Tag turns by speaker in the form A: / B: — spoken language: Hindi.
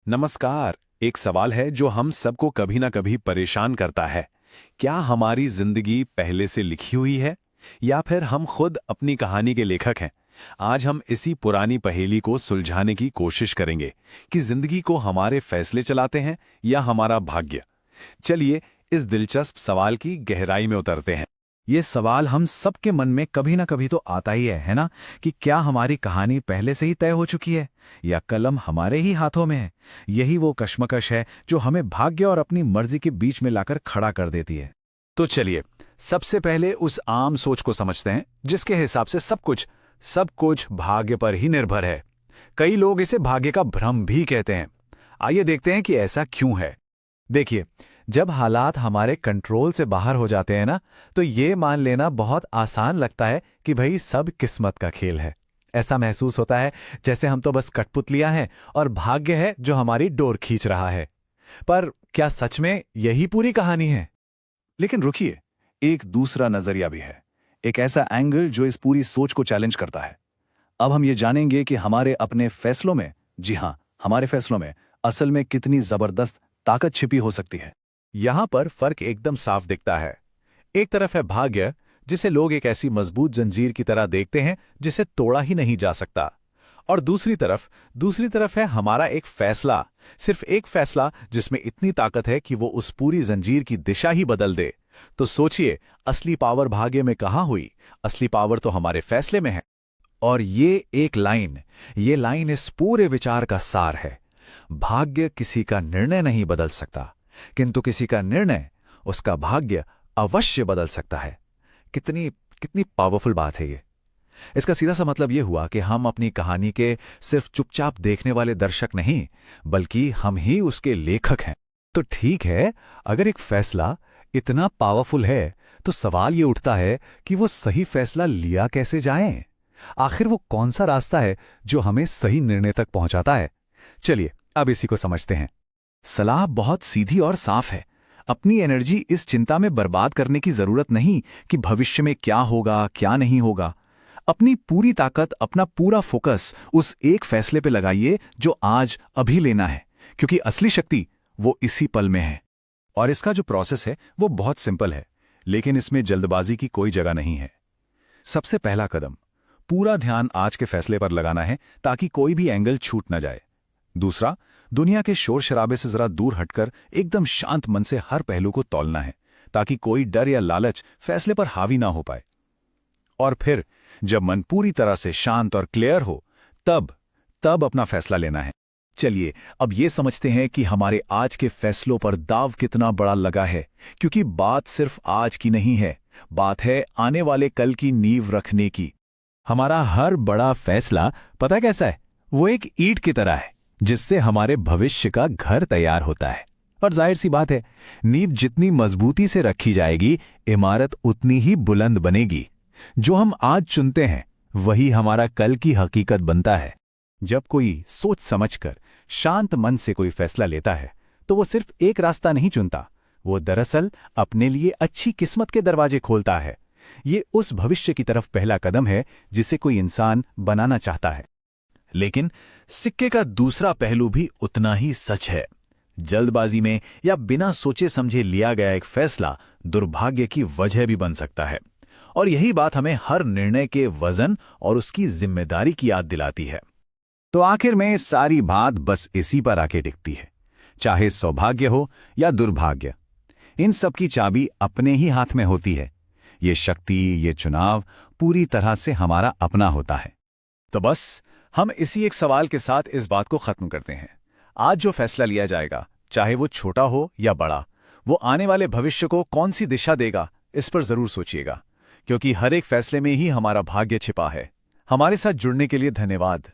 A: नमस्कार। एक सवाल है जो हम सबको कभी ना कभी परेशान करता है। क्या हमारी जिंदगी पहले से लिखी हुई है या फिर हम खुद अपनी कहानी के लेखक हैं? आज हम इसी पुरानी पहेली को सुलझाने की कोशिश करेंगे कि जिंदगी को हमारे फैसले चलाते हैं या हमारा भाग्य। चलिए इस दिलचस्प सवाल की गहराई में उतरते हैं।
B: ये सवाल हम सबके मन में कभी ना कभी तो आता ही है ना? कि क्या हमारी कहानी पहले से ही तय हो चुकी है या कलम हमारे ही हाथों में है? यही वो कश्मकश है जो हमें भाग्य और अपनी मर्जी के बीच में लाकर खड़ा कर देती है।
A: तो चलिए सबसे पहले उस आम सोच को समझते हैं जिसके हिसाब से सब कुछ भाग्य पर ही निर्भर है। कई लोग इसे भाग्य का भ्रम भी कहते हैं। आइए देखते हैं कि ऐसा क्यों है।
B: देखिए, जब हालात हमारे कंट्रोल से बाहर हो जाते हैं ना, तो ये मान लेना बहुत आसान लगता है कि भाई सब किस्मत का खेल है। ऐसा महसूस होता है जैसे हम तो बस कठपुतलियां हैं और भाग्य है जो हमारी डोर खींच रहा है। पर क्या सच में यही पूरी कहानी है?
A: लेकिन रुकिए, एक दूसरा नजरिया भी है। एक ऐसा एंगल जो इस पूरी सोच को चैलेंज करता है। अब हम ये जानेंगे कि हमारे अपने फैसलों में, जी हां, हमारे फैसलों में असल में कितनी जबरदस्त ताकत छिपी हो सकती है। यहां पर फर्क एकदम साफ दिखता है। एक तरफ है भाग्य, जिसे लोग एक ऐसी मजबूत जंजीर की तरह देखते हैं जिसे तोड़ा ही नहीं जा सकता। और दूसरी तरफ है हमारा एक फैसला, सिर्फ एक फैसला जिसमें इतनी ताकत है कि वो उस पूरी जंजीर की दिशा ही बदल दे। तो सोचिए, असली पावर भाग्य में कहां हुई? असली पावर तो हमारे फैसले में है। और ये लाइन इस पूरे विचार का सार है। भाग्य किसी का निर्णय नहीं बदल सकता, किंतु किसी का निर्णय उसका भाग्य अवश्य बदल सकता है। कितनी कितनी पावरफुल बात है ये। इसका सीधा सा मतलब ये हुआ कि हम अपनी कहानी के सिर्फ चुपचाप देखने वाले दर्शक नहीं, बल्कि हम ही उसके लेखक हैं। तो ठीक है, अगर एक फैसला इतना पावरफुल है तो सवाल ये उठता है कि वो सही फैसला लिया कैसे जाए? आखिर वो कौन सा रास्ता है जो हमें सही निर्णय तक पहुंचाता है? चलिए अब इसी को समझते हैं। सलाह बहुत सीधी और साफ है। अपनी एनर्जी इस चिंता में बर्बाद करने की जरूरत नहीं कि भविष्य में क्या होगा क्या नहीं होगा। अपनी पूरी ताकत, अपना पूरा फोकस उस एक फैसले पे लगाइए जो आज अभी लेना है, क्योंकि असली शक्ति वो इसी पल में है। और इसका जो प्रोसेस है वो बहुत सिंपल है, लेकिन इसमें जल्दबाजी की कोई जगह नहीं है। सबसे पहला कदम, पूरा ध्यान आज के फैसले पर लगाना है ताकि कोई भी एंगल छूट न जाए। दूसरा, दुनिया के शोर शराबे से जरा दूर हटकर एकदम शांत मन से हर पहलू को तौलना है ताकि कोई डर या लालच फैसले पर हावी ना हो पाए। और फिर जब मन पूरी तरह से शांत और क्लियर हो, तब अपना फैसला लेना है। चलिए अब ये समझते हैं कि हमारे आज के फैसलों पर दाव कितना बड़ा लगा है, क्योंकि बात सिर्फ आज की नहीं है, बात है आने वाले कल की नींव रखने की। हमारा हर बड़ा फैसला पता कैसा है? वो एक ईंट की तरह है जिससे हमारे भविष्य का घर तैयार होता है। और जाहिर सी बात है, नींव जितनी मजबूती से रखी जाएगी, इमारत उतनी ही बुलंद बनेगी। जो हम आज चुनते हैं वही हमारा कल की हकीकत बनता है। जब कोई सोच समझकर शांत मन से कोई फैसला लेता है तो वो सिर्फ एक रास्ता नहीं चुनता, वो दरअसल अपने लिए अच्छी किस्मत के दरवाजे खोलता है। ये उस भविष्य की तरफ पहला कदम है जिसे कोई इंसान बनाना चाहता है। लेकिन सिक्के का दूसरा पहलू भी उतना ही सच है। जल्दबाजी में या बिना सोचे समझे लिया गया एक फैसला दुर्भाग्य की वजह भी बन सकता है। और यही बात हमें हर निर्णय के वजन और उसकी जिम्मेदारी की याद दिलाती है। तो आखिर में सारी बात बस इसी पर आके टिकती है। चाहे सौभाग्य हो या दुर्भाग्य, इन सब की चाबी अपने ही हाथ में होती है। ये शक्ति, ये चुनाव पूरी तरह से हमारा अपना होता है। तो बस हम इसी एक सवाल के साथ इस बात को खत्म करते हैं। आज जो फैसला लिया जाएगा, चाहे वो छोटा हो या बड़ा, वो आने वाले भविष्य को कौन सी दिशा देगा, इस पर जरूर सोचिएगा, क्योंकि हर एक फैसले में ही हमारा भाग्य छिपा है। हमारे साथ जुड़ने के लिए धन्यवाद।